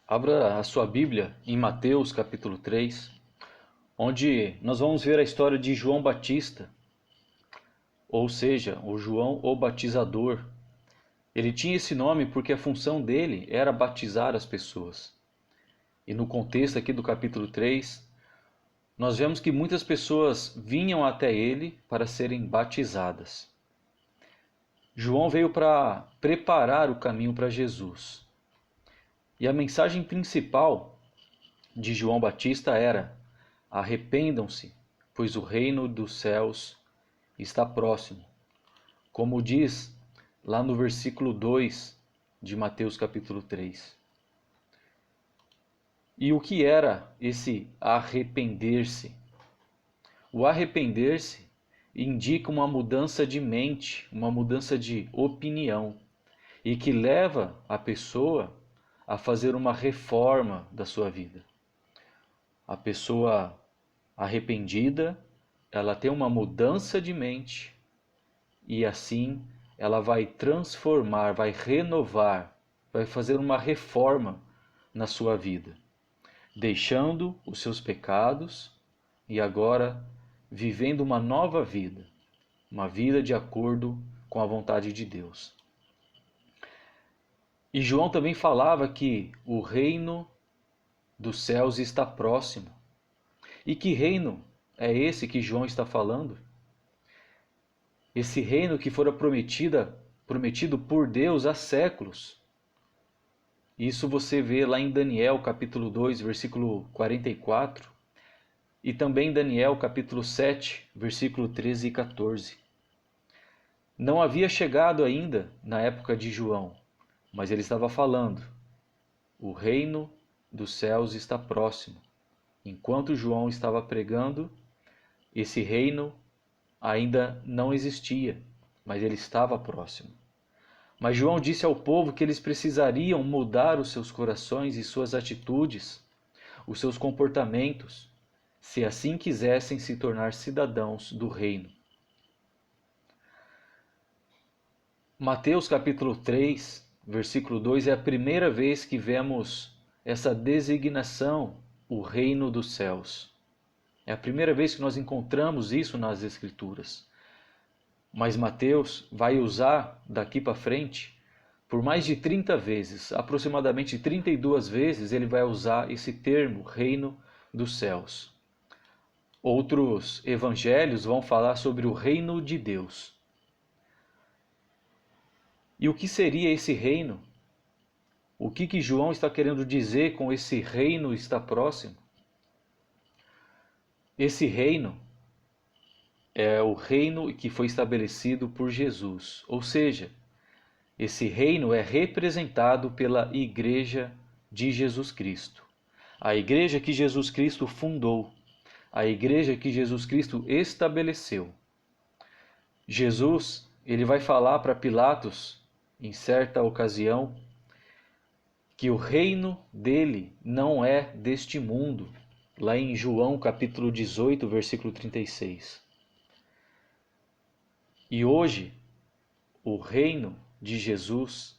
Abra a sua Bíblia em Mateus capítulo 3, onde nós vamos ver a história de João Batista, ou seja, o João o Batizador. Ele tinha esse nome porque a função dele era batizar as pessoas. E no contexto aqui do capítulo 3, nós vemos que muitas pessoas vinham até ele para serem batizadas. João veio para preparar o caminho para Jesus. E a mensagem principal de João Batista era: arrependam-se, pois o reino dos céus está próximo. Como diz lá no versículo 2 de Mateus capítulo 3. E o que era esse arrepender-se? O arrepender-se indica uma mudança de mente, uma mudança de opinião, e que leva a pessoa a fazer uma reforma da sua vida. A pessoa arrependida, ela tem uma mudança de mente e assim ela vai transformar, vai renovar, vai fazer uma reforma na sua vida, deixando os seus pecados e agora vivendo uma nova vida, uma vida de acordo com a vontade de Deus. E João também falava que o reino dos céus está próximo. E que reino é esse que João está falando? Esse reino que fora prometido por Deus há séculos. Isso você vê lá em Daniel capítulo 2, versículo 44, e também em Daniel capítulo 7, versículo 13 e 14. Não havia chegado ainda na época de João, mas ele estava falando: o reino dos céus está próximo. Enquanto João estava pregando, esse reino ainda não existia, mas ele estava próximo. Mas João disse ao povo que eles precisariam mudar os seus corações e suas atitudes, os seus comportamentos, se assim quisessem se tornar cidadãos do reino. Mateus capítulo 3, versículo 2 é a primeira vez que vemos essa designação, o reino dos céus. É a primeira vez que nós encontramos isso nas Escrituras. Mas Mateus vai usar daqui para frente por mais de 30 vezes, aproximadamente 32 vezes ele vai usar esse termo, reino dos céus. Outros evangelhos vão falar sobre o reino de Deus. E o que seria esse reino? O que João está querendo dizer com esse reino está próximo? Esse reino é o reino que foi estabelecido por Jesus, ou seja, esse reino é representado pela Igreja de Jesus Cristo. A igreja que Jesus Cristo fundou, a igreja que Jesus Cristo estabeleceu. Jesus, ele vai falar para Pilatos, em certa ocasião, que o reino dele não é deste mundo, lá em João capítulo 18, versículo 36. E hoje, o reino de Jesus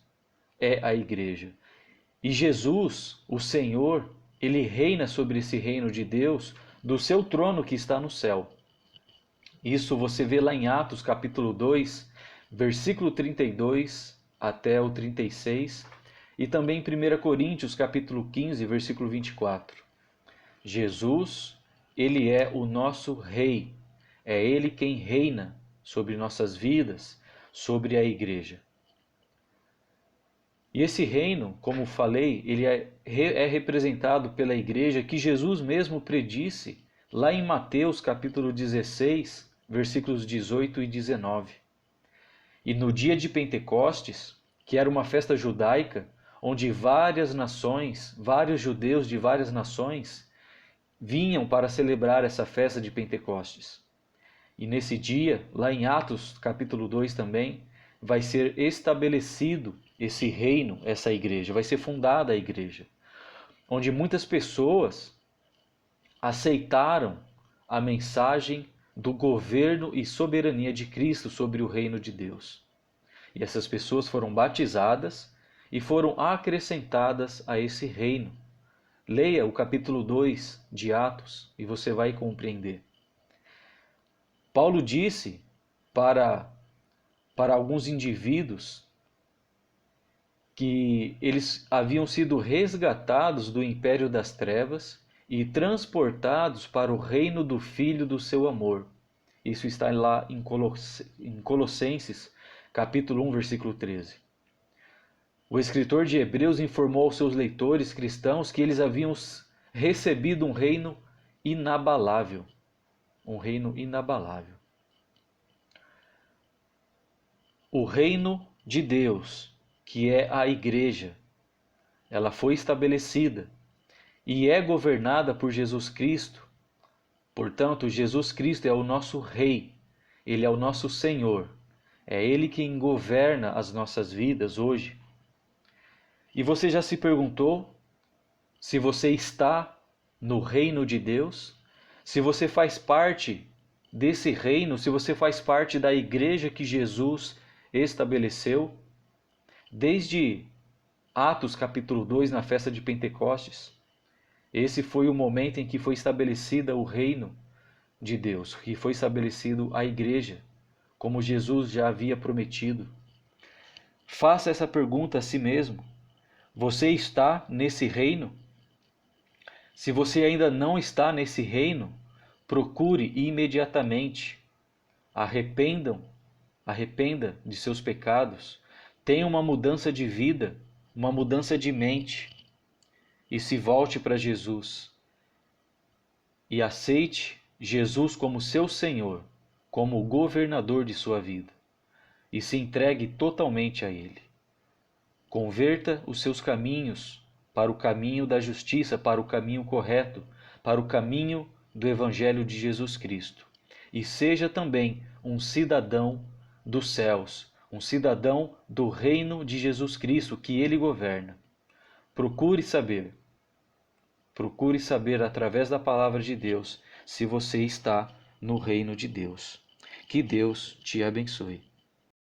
é a igreja. E Jesus, o Senhor, ele reina sobre esse reino de Deus do seu trono que está no céu. Isso você vê lá em Atos capítulo 2, versículo 32 até o 36, e também em 1 Coríntios capítulo 15, versículo 24. Jesus, ele é o nosso rei. É ele quem reina sobre nossas vidas, sobre a igreja. E esse reino, como falei, ele é representado pela igreja que Jesus mesmo predisse lá em Mateus capítulo 16, versículos 18 e 19. E no dia de Pentecostes, que era uma festa judaica, onde várias nações, vários judeus de várias nações, vinham para celebrar essa festa de Pentecostes. E nesse dia, lá em Atos capítulo 2 também, vai ser estabelecido esse reino, essa igreja, vai ser fundada a igreja, onde muitas pessoas aceitaram a mensagem do governo e soberania de Cristo sobre o reino de Deus. E essas pessoas foram batizadas e foram acrescentadas a esse reino. Leia o capítulo 2 de Atos e você vai compreender. Paulo disse para alguns indivíduos que eles haviam sido resgatados do império das trevas e transportados para o reino do Filho do seu amor. Isso está lá em Colossenses, capítulo 1, versículo 13. O escritor de Hebreus informou aos seus leitores cristãos que eles haviam recebido um reino inabalável. Um reino inabalável. O reino de Deus, que é a igreja, ela foi estabelecida e é governada por Jesus Cristo. Portanto, Jesus Cristo é o nosso Rei, Ele é o nosso Senhor, é Ele quem governa as nossas vidas hoje. E você já se perguntou se você está no reino de Deus? Se você faz parte desse reino, se você faz parte da igreja que Jesus estabeleceu? Desde Atos capítulo 2, na festa de Pentecostes, esse foi o momento em que foi estabelecida o reino de Deus, que foi estabelecido a igreja, como Jesus já havia prometido. Faça essa pergunta a si mesmo. Você está nesse reino? Se você ainda não está nesse reino, procure imediatamente. Arrependa de seus pecados, tenha uma mudança de vida, uma mudança de mente e se volte para Jesus. E aceite Jesus como seu Senhor, como o governador de sua vida e se entregue totalmente a Ele. Converta os seus caminhos para o caminho da justiça, para o caminho correto, para o caminho do Evangelho de Jesus Cristo. E seja também um cidadão dos céus, um cidadão do reino de Jesus Cristo que Ele governa. Procure saber através da palavra de Deus se você está no reino de Deus. Que Deus te abençoe.